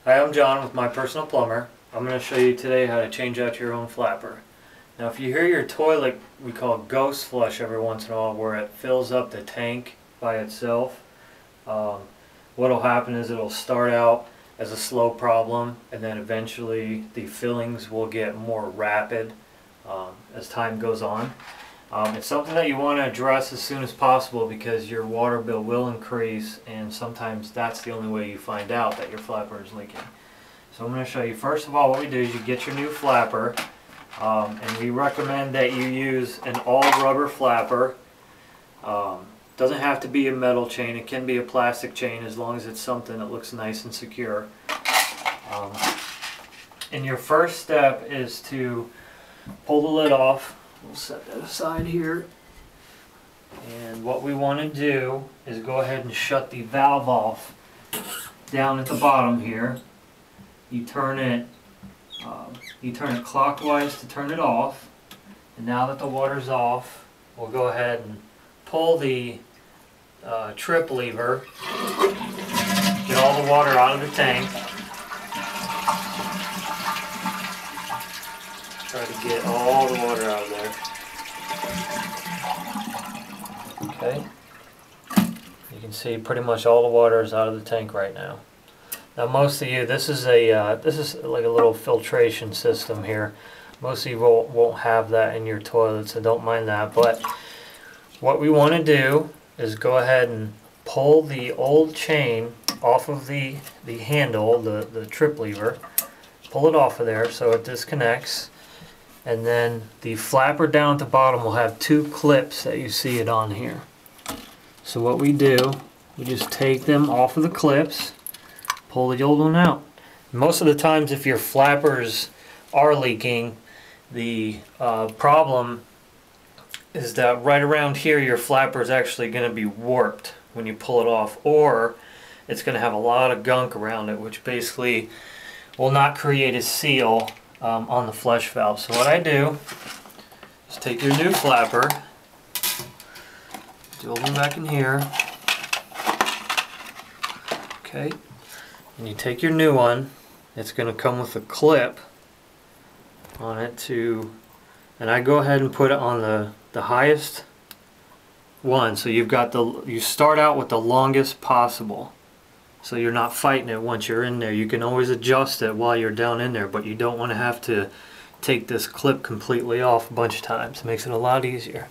Hi, I'm John with My Personal Plumber. I'm going to show you today how to change out your own flapper. Now if you hear your toilet, we call ghost flush every once in a while, where it fills up the tank by itself, what will happen is it'll start out as a slow problem, and then eventually the fillings will get more rapid as time goes on. It's something that you want to address as soon as possible because your water bill will increase, and sometimes that's the only way you find out that your flapper is leaking. So I'm going to show you, first of all, what we do is you get your new flapper, and we recommend that you use an all rubber flapper. Doesn't have to be a metal chain, it can be a plastic chain as long as it's something that looks nice and secure. And your first step is to pull the lid off. We'll set that aside here. And what we want to do is go ahead and shut the valve off down at the bottom here. You turn it clockwise to turn it off. And now that the water's off, we'll go ahead and pull the trip lever, get all the water out of the tank. Try to get all the water out of there. Okay. You can see pretty much all the water is out of the tank right now. Now most of you, this is like a little filtration system here. Most of you won't have that in your toilet, so don't mind that. But what we want to do is go ahead and pull the old chain off of the handle, the trip lever. Pull it off of there so it disconnects. And then the flapper down at the bottom will have two clips that you see it on here. So what we do, we just take them off of the clips, pull the old one out. Most of the times if your flappers are leaking, the problem is that right around here your flapper is actually going to be warped when you pull it off, or it's going to have a lot of gunk around it, which basically will not create a seal on the flush valve. So what I do is take your new flapper, drill them back in here, okay, and you take your new one. It's going to come with a clip on it and I go ahead and put it on the highest one. So you start out with the longest possible, so you're not fighting it once you're in there. You can always adjust it while you're down in there, but you don't want to have to take this clip completely off a bunch of times. It makes it a lot easier.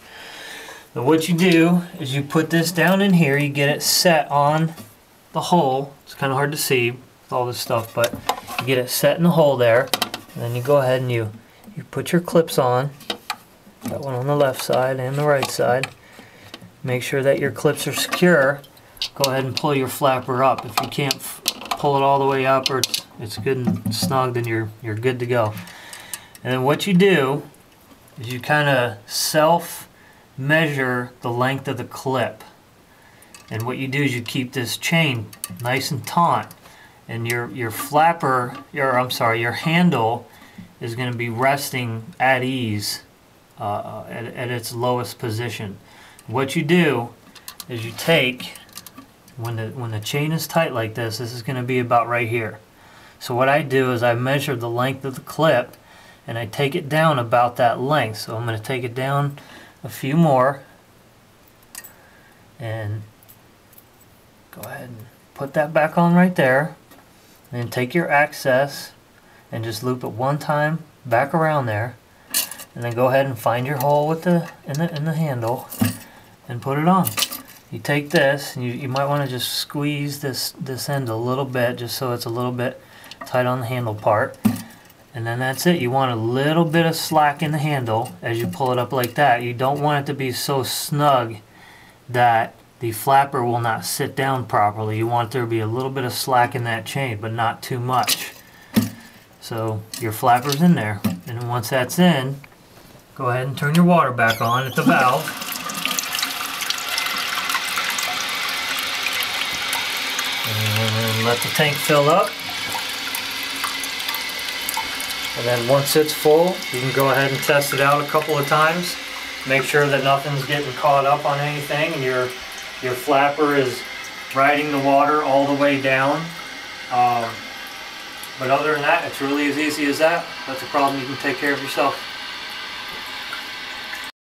Now what you do is you put this down in here, you get it set on the hole. It's kind of hard to see with all this stuff, but you get it set in the hole there, and then you go ahead and you put your clips on. That one on the left side and the right side. Make sure that your clips are secure. Go ahead and pull your flapper up. If you can't pull it all the way up, or it's good and snug, then you're good to go. And then what you do is you kind of self-measure the length of the clip. And what you do is you keep this chain nice and taut, and your flapper, your handle is going to be resting at ease at its lowest position. What you do is you take, when the chain is tight like this is going to be about right here. So what I do is I measure the length of the clip and I take it down about that length. So I'm going to take it down a few more and go ahead and put that back on right there. And then take your access and just loop it one time back around there, and then go ahead and find your hole with in the handle and put it on. You take this, and you might want to just squeeze this end a little bit, just so it's a little bit tight on the handle part. And then that's it. You want a little bit of slack in the handle as you pull it up like that. You don't want it to be so snug that the flapper will not sit down properly. You want there to be a little bit of slack in that chain, but not too much. So your flapper's in there. And then once that's in, go ahead and turn your water back on at the valve. And let the tank fill up. And then once it's full, you can go ahead and test it out a couple of times. Make sure that nothing's getting caught up on anything, and your flapper is riding the water all the way down. But other than that, it's really as easy as that. That's a problem you can take care of yourself.